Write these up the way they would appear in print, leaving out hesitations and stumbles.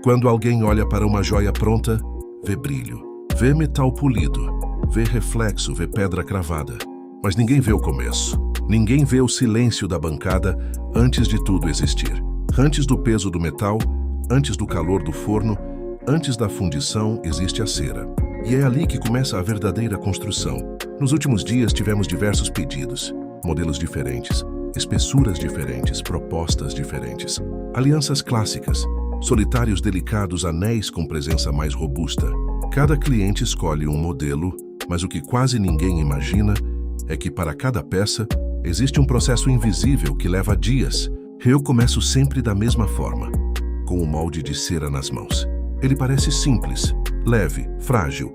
Quando alguém olha para uma joia pronta, vê brilho, vê metal polido, vê reflexo, vê pedra cravada. Mas ninguém vê o começo. Ninguém vê o silêncio da bancada antes de tudo existir. Antes do peso do metal, antes do calor do forno, antes da fundição, existe a cera. E é ali que começa a verdadeira construção. Nos últimos dias tivemos diversos pedidos, modelos diferentes, espessuras diferentes, propostas diferentes, alianças clássicas, solitários delicados, anéis com presença mais robusta. Cada cliente escolhe um modelo, mas o que quase ninguém imagina é que para cada peça existe um processo invisível que leva dias. Eu começo sempre da mesma forma, com o molde de cera nas mãos. Ele parece simples, leve, frágil,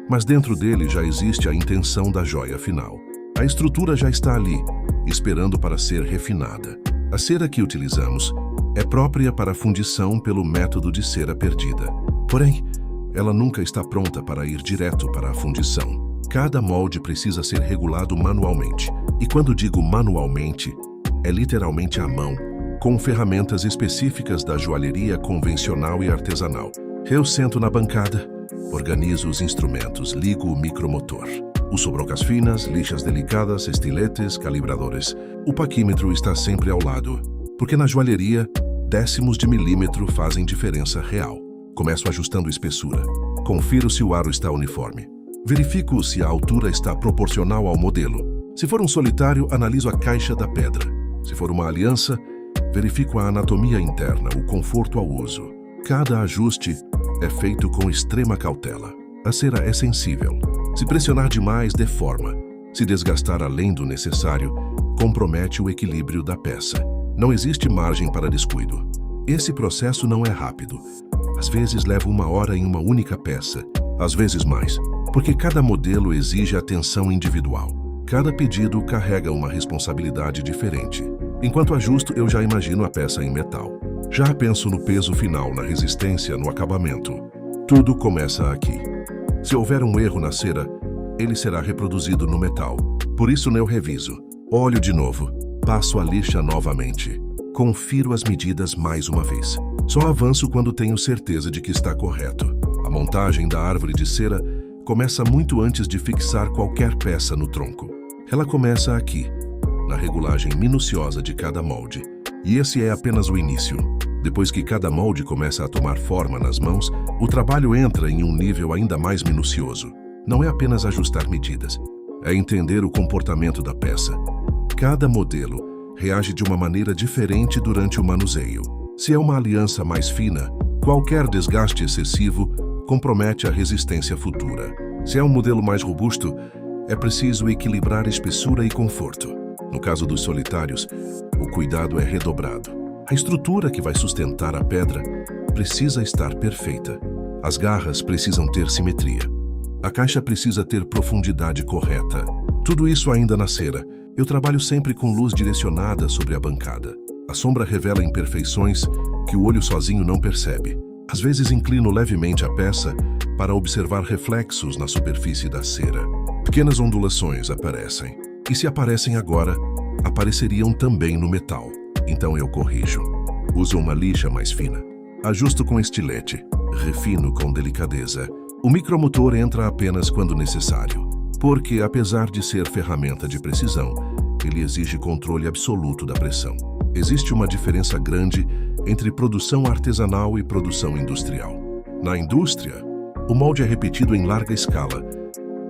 mas dentro dele já existe a intenção da joia final. A estrutura já está ali, esperando para ser refinada. A cera que utilizamos é própria para a fundição pelo método de cera perdida. Porém, ela nunca está pronta para ir direto para a fundição. Cada molde precisa ser regulado manualmente. E quando digo manualmente, é literalmente à mão, com ferramentas específicas da joalheria convencional e artesanal. Eu sento na bancada, organizo os instrumentos, ligo o micromotor. Uso brocas finas, lixas delicadas, estiletes, calibradores. O paquímetro está sempre ao lado, porque na joalheria, décimos de milímetro fazem diferença real. Começo ajustando espessura. Confiro se o aro está uniforme. Verifico se a altura está proporcional ao modelo. Se for um solitário, analiso a caixa da pedra. Se for uma aliança, verifico a anatomia interna, o conforto ao uso. Cada ajuste é feito com extrema cautela. A cera é sensível. Se pressionar demais, deforma. Se desgastar além do necessário, compromete o equilíbrio da peça. Não existe margem para descuido. Esse processo não é rápido. Às vezes leva 1 hora em uma única peça, às vezes mais, porque cada modelo exige atenção individual. Cada pedido carrega uma responsabilidade diferente. Enquanto ajusto, eu já imagino a peça em metal. Já penso no peso final, na resistência, no acabamento. Tudo começa aqui. Se houver um erro na cera, ele será reproduzido no metal. Por isso eu reviso. Olho de novo. Passo a lixa novamente. Confiro as medidas mais uma vez. Só avanço quando tenho certeza de que está correto. A montagem da árvore de cera começa muito antes de fixar qualquer peça no tronco. Ela começa aqui, na regulagem minuciosa de cada molde. E esse é apenas o início. Depois que cada molde começa a tomar forma nas mãos, o trabalho entra em um nível ainda mais minucioso. Não é apenas ajustar medidas, é entender o comportamento da peça. Cada modelo reage de uma maneira diferente durante o manuseio. Se é uma aliança mais fina, qualquer desgaste excessivo compromete a resistência futura. Se é um modelo mais robusto, é preciso equilibrar espessura e conforto. No caso dos solitários, o cuidado é redobrado. A estrutura que vai sustentar a pedra precisa estar perfeita. As garras precisam ter simetria. A caixa precisa ter profundidade correta. Tudo isso ainda na cera. Eu trabalho sempre com luz direcionada sobre a bancada. A sombra revela imperfeições que o olho sozinho não percebe. Às vezes inclino levemente a peça para observar reflexos na superfície da cera. Pequenas ondulações aparecem. E se aparecem agora, apareceriam também no metal. Então eu corrijo. Uso uma lixa mais fina. Ajusto com estilete. Refino com delicadeza. O micromotor entra apenas quando necessário, porque, apesar de ser ferramenta de precisão, ele exige controle absoluto da pressão. Existe uma diferença grande entre produção artesanal e produção industrial. Na indústria, o molde é repetido em larga escala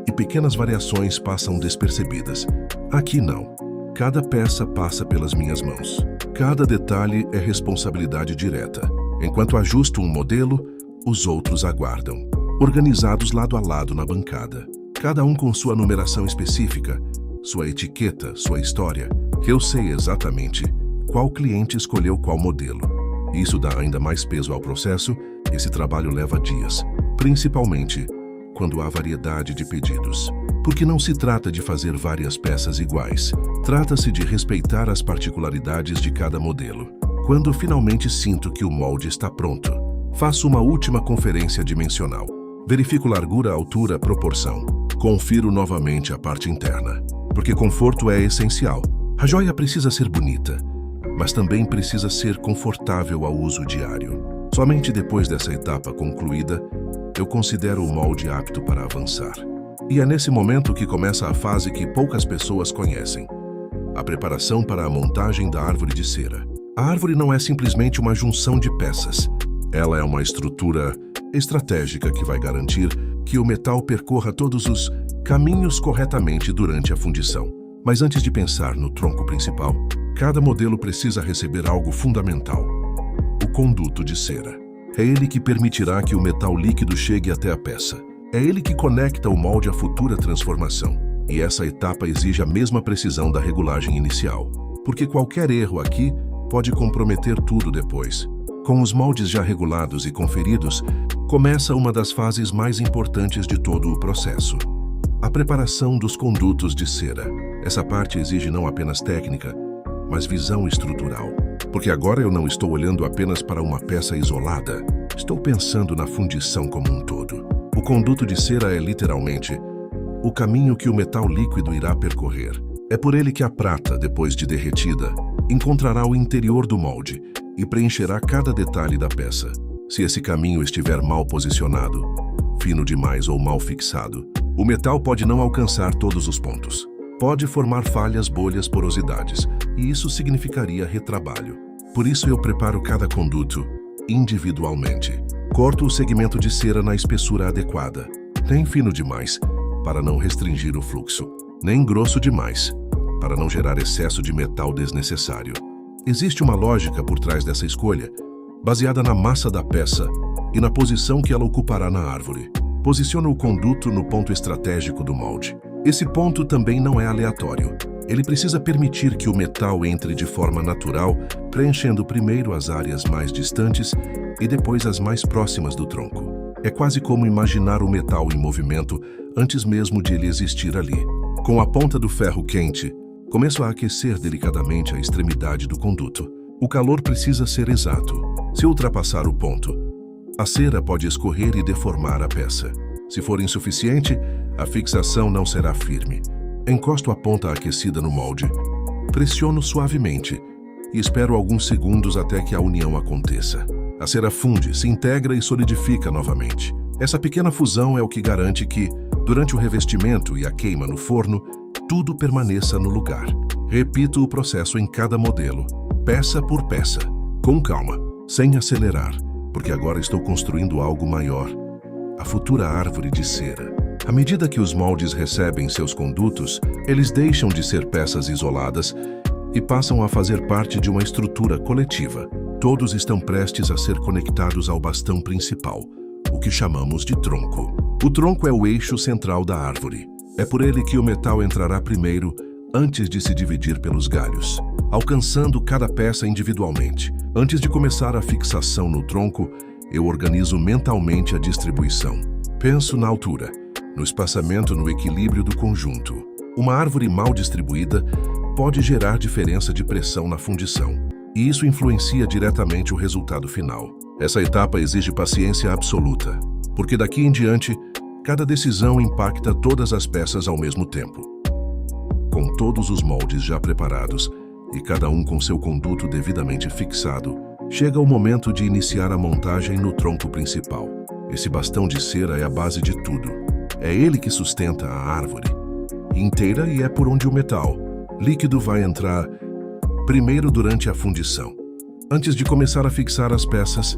e pequenas variações passam despercebidas. Aqui não. Cada peça passa pelas minhas mãos. Cada detalhe é responsabilidade direta. Enquanto ajusto um modelo, os outros aguardam, organizados lado a lado na bancada. Cada um com sua numeração específica, sua etiqueta, sua história. Eu sei exatamente qual cliente escolheu qual modelo. Isso dá ainda mais peso ao processo. Esse trabalho leva dias, principalmente quando há variedade de pedidos. Porque não se trata de fazer várias peças iguais. Trata-se de respeitar as particularidades de cada modelo. Quando finalmente sinto que o molde está pronto, faço uma última conferência dimensional. Verifico largura, altura, proporção. Confiro novamente a parte interna, porque conforto é essencial. A joia precisa ser bonita, mas também precisa ser confortável ao uso diário. Somente depois dessa etapa concluída, eu considero o molde apto para avançar. E é nesse momento que começa a fase que poucas pessoas conhecem: a preparação para a montagem da árvore de cera. A árvore não é simplesmente uma junção de peças. Ela é uma estrutura estratégica que vai garantir que o metal percorra todos os caminhos corretamente durante a fundição. Mas antes de pensar no tronco principal, cada modelo precisa receber algo fundamental: o conduto de cera. É ele que permitirá que o metal líquido chegue até a peça. É ele que conecta o molde à futura transformação. E essa etapa exige a mesma precisão da regulagem inicial, porque qualquer erro aqui pode comprometer tudo depois. Com os moldes já regulados e conferidos, começa uma das fases mais importantes de todo o processo: a preparação dos condutos de cera. Essa parte exige não apenas técnica, mas visão estrutural. Porque agora eu não estou olhando apenas para uma peça isolada, estou pensando na fundição como um todo. O conduto de cera é literalmente o caminho que o metal líquido irá percorrer. É por ele que a prata, depois de derretida, encontrará o interior do molde e preencherá cada detalhe da peça. Se esse caminho estiver mal posicionado, fino demais ou mal fixado, o metal pode não alcançar todos os pontos. Pode formar falhas, bolhas, porosidades, e isso significaria retrabalho. Por isso eu preparo cada conduto individualmente. Corto o segmento de cera na espessura adequada, nem fino demais, para não restringir o fluxo, nem grosso demais, para não gerar excesso de metal desnecessário. Existe uma lógica por trás dessa escolha, baseada na massa da peça e na posição que ela ocupará na árvore. Posiciona o conduto no ponto estratégico do molde. Esse ponto também não é aleatório. Ele precisa permitir que o metal entre de forma natural, preenchendo primeiro as áreas mais distantes e depois as mais próximas do tronco. É quase como imaginar o metal em movimento antes mesmo de ele existir ali. Com a ponta do ferro quente, começo a aquecer delicadamente a extremidade do conduto. O calor precisa ser exato. Se ultrapassar o ponto, a cera pode escorrer e deformar a peça. Se for insuficiente, a fixação não será firme. Encosto a ponta aquecida no molde, pressiono suavemente e espero alguns segundos até que a união aconteça. A cera funde, se integra e solidifica novamente. Essa pequena fusão é o que garante que, durante o revestimento e a queima no forno, tudo permaneça no lugar. Repito o processo em cada modelo, peça por peça, com calma, sem acelerar, porque agora estou construindo algo maior: a futura árvore de cera. À medida que os moldes recebem seus condutos, eles deixam de ser peças isoladas e passam a fazer parte de uma estrutura coletiva. Todos estão prestes a ser conectados ao bastão principal, o que chamamos de tronco. O tronco é o eixo central da árvore. É por ele que o metal entrará primeiro, antes de se dividir pelos galhos, alcançando cada peça individualmente. Antes de começar a fixação no tronco, eu organizo mentalmente a distribuição. Penso na altura, no espaçamento, no equilíbrio do conjunto. Uma árvore mal distribuída pode gerar diferença de pressão na fundição, e isso influencia diretamente o resultado final. Essa etapa exige paciência absoluta, porque daqui em diante, cada decisão impacta todas as peças ao mesmo tempo. Com todos os moldes já preparados e cada um com seu conduto devidamente fixado, chega o momento de iniciar a montagem no tronco principal. Esse bastão de cera é a base de tudo. É ele que sustenta a árvore inteira e é por onde o metal líquido vai entrar primeiro durante a fundição. Antes de começar a fixar as peças,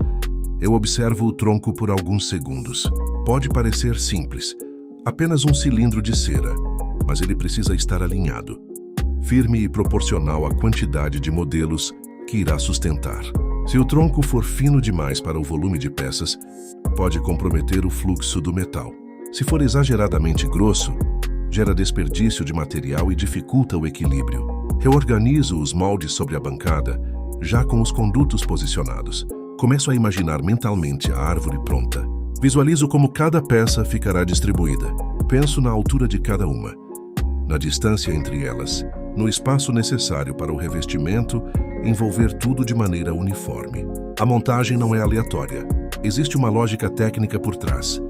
eu observo o tronco por alguns segundos. Pode parecer simples, apenas um cilindro de cera, mas ele precisa estar alinhado, firme e proporcional à quantidade de modelos que irá sustentar. Se o tronco for fino demais para o volume de peças, pode comprometer o fluxo do metal. Se for exageradamente grosso, gera desperdício de material e dificulta o equilíbrio. Reorganizo os moldes sobre a bancada, já com os condutos posicionados. Começo a imaginar mentalmente a árvore pronta. Visualizo como cada peça ficará distribuída. Penso na altura de cada uma, na distância entre elas, no espaço necessário para o revestimento, envolver tudo de maneira uniforme. A montagem não é aleatória. Existe uma lógica técnica por trás.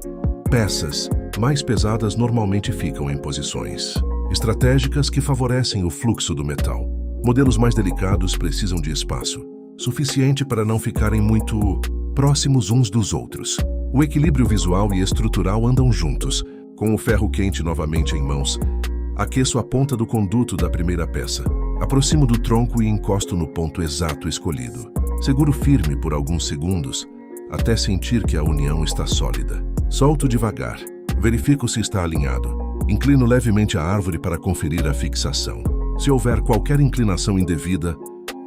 Peças mais pesadas normalmente ficam em posições estratégicas que favorecem o fluxo do metal. Modelos mais delicados precisam de espaço suficiente para não ficarem muito próximos uns dos outros. O equilíbrio visual e estrutural andam juntos. Com o ferro quente novamente em mãos, aqueço a ponta do conduto da primeira peça. Aproximo do tronco e encosto no ponto exato escolhido. Seguro firme por alguns segundos, até sentir que a união está sólida. Solto devagar. Verifico se está alinhado. Inclino levemente a árvore para conferir a fixação. Se houver qualquer inclinação indevida,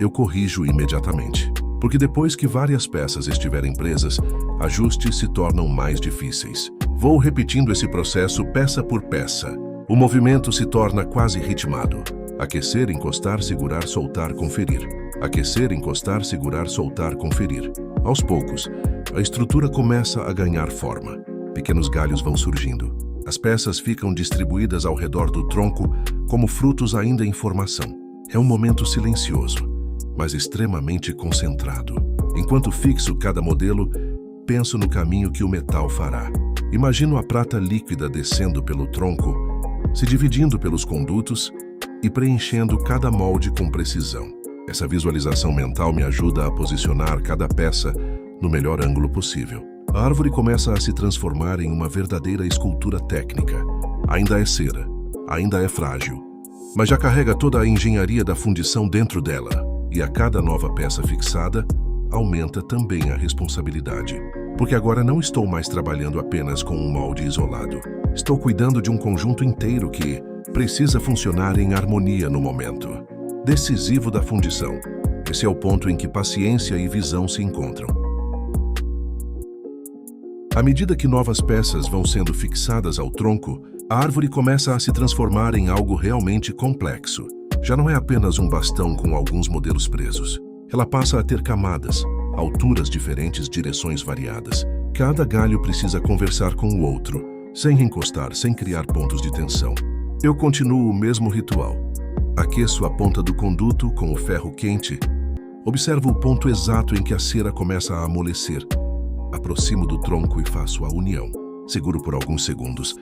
eu corrijo imediatamente. Porque depois que várias peças estiverem presas, ajustes se tornam mais difíceis. Vou repetindo esse processo peça por peça. O movimento se torna quase ritmado. Aquecer, encostar, segurar, soltar, conferir. Aquecer, encostar, segurar, soltar, conferir. Aos poucos, a estrutura começa a ganhar forma. Pequenos galhos vão surgindo. As peças ficam distribuídas ao redor do tronco como frutos ainda em formação. É um momento silencioso, mas extremamente concentrado. Enquanto fixo cada modelo, penso no caminho que o metal fará. Imagino a prata líquida descendo pelo tronco, se dividindo pelos condutos e preenchendo cada molde com precisão. Essa visualização mental me ajuda a posicionar cada peça no melhor ângulo possível. A árvore começa a se transformar em uma verdadeira escultura técnica. Ainda é cera, ainda é frágil, mas já carrega toda a engenharia da fundição dentro dela. E a cada nova peça fixada, aumenta também a responsabilidade. Porque agora não estou mais trabalhando apenas com um molde isolado. Estou cuidando de um conjunto inteiro que precisa funcionar em harmonia no momento decisivo da fundição. Esse é o ponto em que paciência e visão se encontram. À medida que novas peças vão sendo fixadas ao tronco, a árvore começa a se transformar em algo realmente complexo. Já não é apenas um bastão com alguns modelos presos. Ela passa a ter camadas, alturas diferentes, direções variadas. Cada galho precisa conversar com o outro, sem encostar, sem criar pontos de tensão. Eu continuo o mesmo ritual. Aqueço a ponta do conduto com o ferro quente. Observo o ponto exato em que a cera começa a amolecer. Aproximo do tronco e faço a união. Seguro por alguns segundos,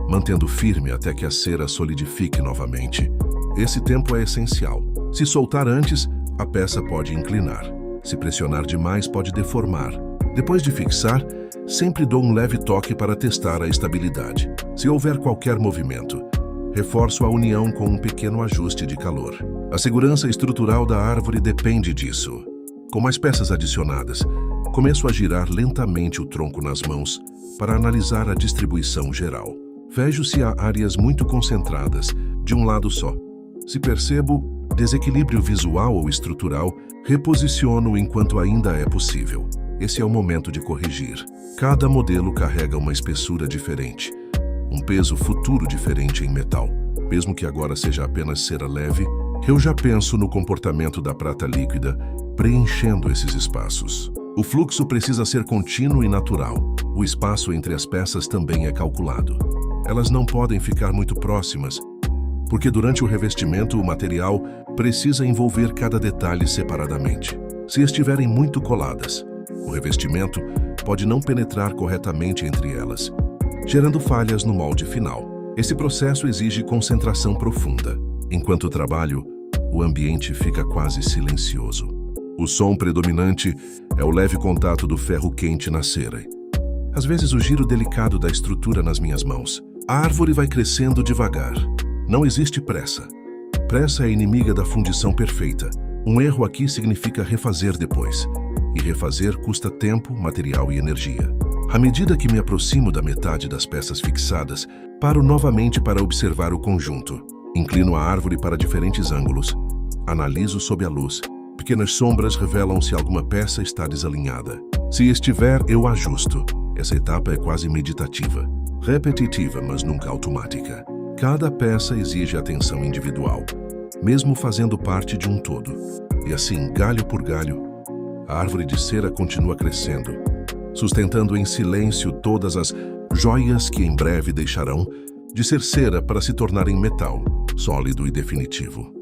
mantendo firme até que a cera solidifique novamente. Esse tempo é essencial. Se soltar antes, a peça pode inclinar. Se pressionar demais, pode deformar. Depois de fixar, sempre dou um leve toque para testar a estabilidade. Se houver qualquer movimento, reforço a união com um pequeno ajuste de calor. A segurança estrutural da árvore depende disso. Com mais peças adicionadas, começo a girar lentamente o tronco nas mãos para analisar a distribuição geral. Vejo se há áreas muito concentradas, de um lado só. Se percebo desequilíbrio visual ou estrutural, reposiciono enquanto ainda é possível. Esse é o momento de corrigir. Cada modelo carrega uma espessura diferente, um peso futuro diferente em metal. Mesmo que agora seja apenas cera leve, eu já penso no comportamento da prata líquida, preenchendo esses espaços. O fluxo precisa ser contínuo e natural. O espaço entre as peças também é calculado. Elas não podem ficar muito próximas, porque durante o revestimento o material precisa envolver cada detalhe separadamente. Se estiverem muito coladas, o revestimento pode não penetrar corretamente entre elas, gerando falhas no molde final. Esse processo exige concentração profunda. Enquanto trabalho, o ambiente fica quase silencioso. O som predominante é o leve contato do ferro quente na cera. Às vezes o giro delicado da estrutura nas minhas mãos. A árvore vai crescendo devagar. Não existe pressa. Pressa é inimiga da fundição perfeita. Um erro aqui significa refazer depois. E refazer custa tempo, material e energia. À medida que me aproximo da metade das peças fixadas, paro novamente para observar o conjunto. Inclino a árvore para diferentes ângulos. Analiso sob a luz. Pequenas sombras revelam se alguma peça está desalinhada. Se estiver, eu ajusto. Essa etapa é quase meditativa. Repetitiva, mas nunca automática. Cada peça exige atenção individual, mesmo fazendo parte de um todo. E assim, galho por galho, a árvore de cera continua crescendo, sustentando em silêncio todas as joias que em breve deixarão de ser cera para se tornarem metal, sólido e definitivo.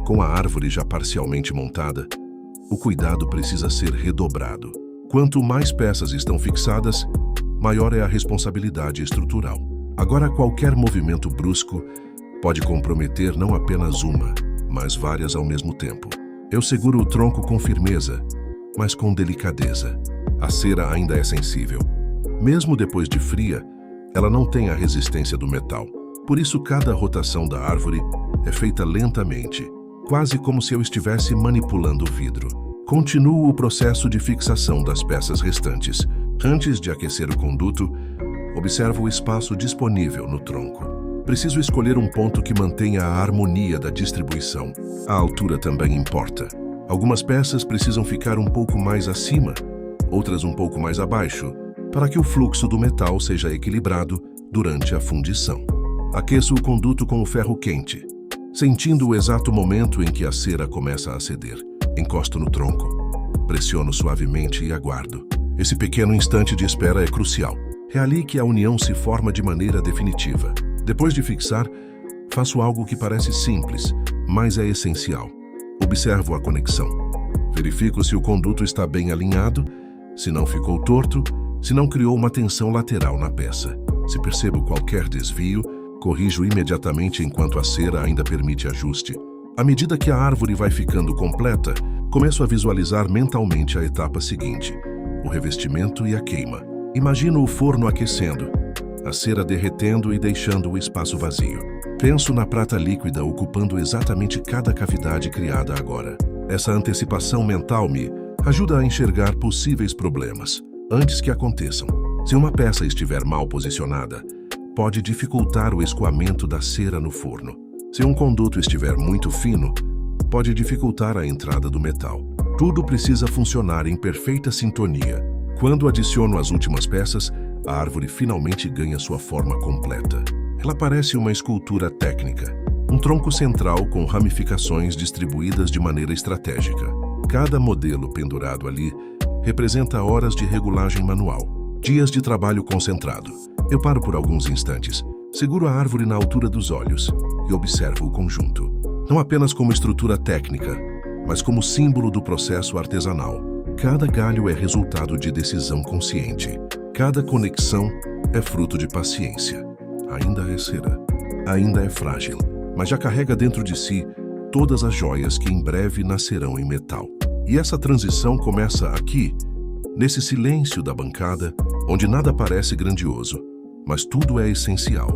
Com a árvore já parcialmente montada, o cuidado precisa ser redobrado. Quanto mais peças estão fixadas, maior é a responsabilidade estrutural. Agora, qualquer movimento brusco pode comprometer não apenas uma, mas várias ao mesmo tempo. Eu seguro o tronco com firmeza, mas com delicadeza. A cera ainda é sensível. Mesmo depois de fria, ela não tem a resistência do metal. Por isso, cada rotação da árvore é feita lentamente, quase como se eu estivesse manipulando o vidro. Continuo o processo de fixação das peças restantes. Antes de aquecer o conduto, observo o espaço disponível no tronco. Preciso escolher um ponto que mantenha a harmonia da distribuição. A altura também importa. Algumas peças precisam ficar um pouco mais acima, outras um pouco mais abaixo, para que o fluxo do metal seja equilibrado durante a fundição. Aqueço o conduto com o ferro quente, sentindo o exato momento em que a cera começa a ceder. Encosto no tronco, pressiono suavemente e aguardo. Esse pequeno instante de espera é crucial. É ali que a união se forma de maneira definitiva. Depois de fixar, faço algo que parece simples, mas é essencial. Observo a conexão. Verifico se o conduto está bem alinhado, se não ficou torto, se não criou uma tensão lateral na peça. Se percebo qualquer desvio, corrijo imediatamente enquanto a cera ainda permite ajuste. À medida que a árvore vai ficando completa, começo a visualizar mentalmente a etapa seguinte, o revestimento e a queima. Imagino o forno aquecendo, a cera derretendo e deixando o espaço vazio. Penso na prata líquida ocupando exatamente cada cavidade criada agora. Essa antecipação mental me ajuda a enxergar possíveis problemas antes que aconteçam. Se uma peça estiver mal posicionada, pode dificultar o escoamento da cera no forno. Se um conduto estiver muito fino, pode dificultar a entrada do metal. Tudo precisa funcionar em perfeita sintonia. Quando adiciono as últimas peças, a árvore finalmente ganha sua forma completa. Ela parece uma escultura técnica, um tronco central com ramificações distribuídas de maneira estratégica. Cada modelo pendurado ali representa horas de regulagem manual, dias de trabalho concentrado. Eu paro por alguns instantes, seguro a árvore na altura dos olhos e observo o conjunto. Não apenas como estrutura técnica, mas como símbolo do processo artesanal. Cada galho é resultado de decisão consciente. Cada conexão é fruto de paciência. Ainda é cera, ainda é frágil, mas já carrega dentro de si todas as joias que em breve nascerão em metal. E essa transição começa aqui, nesse silêncio da bancada, onde nada parece grandioso, mas tudo é essencial.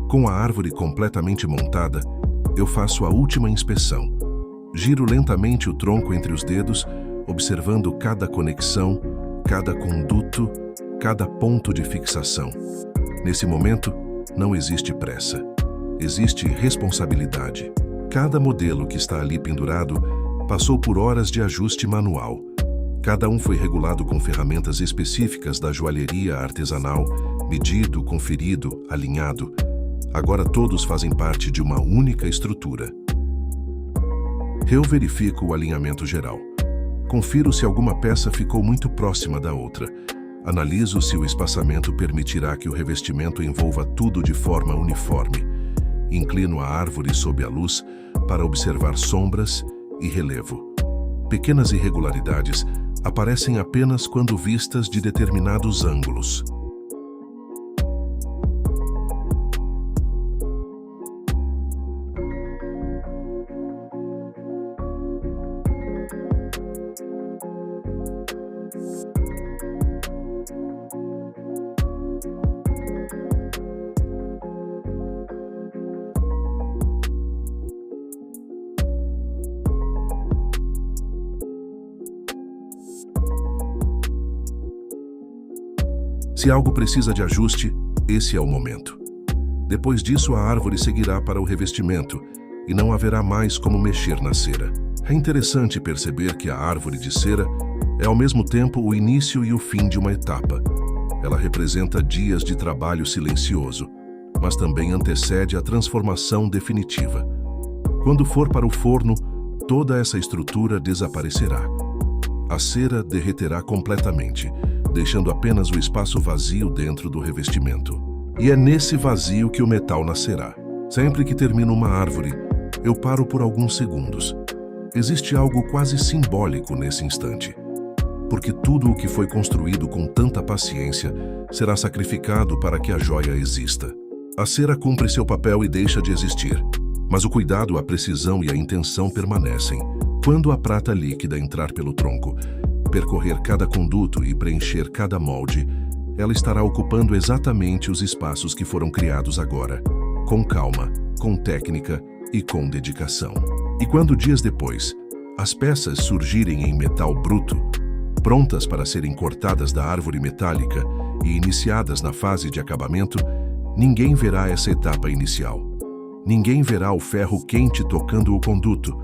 Com a árvore completamente montada, eu faço a última inspeção. Giro lentamente o tronco entre os dedos, observando cada conexão, cada conduto, cada ponto de fixação. Nesse momento, não existe pressa. Existe responsabilidade. Cada modelo que está ali pendurado passou por horas de ajuste manual. Cada um foi regulado com ferramentas específicas da joalheria artesanal, medido, conferido, alinhado. Agora todos fazem parte de uma única estrutura. Eu verifico o alinhamento geral. Confiro se alguma peça ficou muito próxima da outra. Analiso se o espaçamento permitirá que o revestimento envolva tudo de forma uniforme. Inclino a árvore sob a luz para observar sombras e relevo. Pequenas irregularidades aparecem apenas quando vistas de determinados ângulos. Se algo precisa de ajuste, esse é o momento. Depois disso, a árvore seguirá para o revestimento e não haverá mais como mexer na cera. É interessante perceber que a árvore de cera é ao mesmo tempo o início e o fim de uma etapa. Ela representa dias de trabalho silencioso, mas também antecede a transformação definitiva. Quando for para o forno, toda essa estrutura desaparecerá. A cera derreterá completamente, deixando apenas o espaço vazio dentro do revestimento. E é nesse vazio que o metal nascerá. Sempre que termino uma árvore, eu paro por alguns segundos. Existe algo quase simbólico nesse instante. Porque tudo o que foi construído com tanta paciência será sacrificado para que a joia exista. A cera cumpre seu papel e deixa de existir. Mas o cuidado, a precisão e a intenção permanecem. Quando a prata líquida entrar pelo tronco, percorrer cada conduto e preencher cada molde, ela estará ocupando exatamente os espaços que foram criados agora, com calma, com técnica e com dedicação. E quando dias depois, as peças surgirem em metal bruto, prontas para serem cortadas da árvore metálica e iniciadas na fase de acabamento, ninguém verá essa etapa inicial. Ninguém verá o ferro quente tocando o conduto.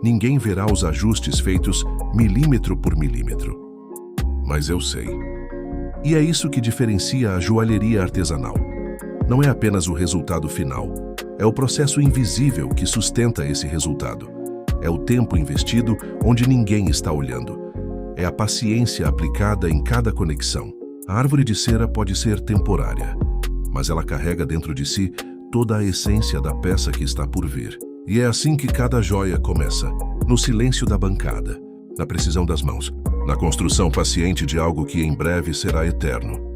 Ninguém verá os ajustes feitos milímetro por milímetro. Mas eu sei. E é isso que diferencia a joalheria artesanal. Não é apenas o resultado final. É o processo invisível que sustenta esse resultado. É o tempo investido onde ninguém está olhando. É a paciência aplicada em cada conexão. A árvore de cera pode ser temporária, mas ela carrega dentro de si toda a essência da peça que está por vir. E é assim que cada joia começa, no silêncio da bancada, na precisão das mãos, na construção paciente de algo que em breve será eterno.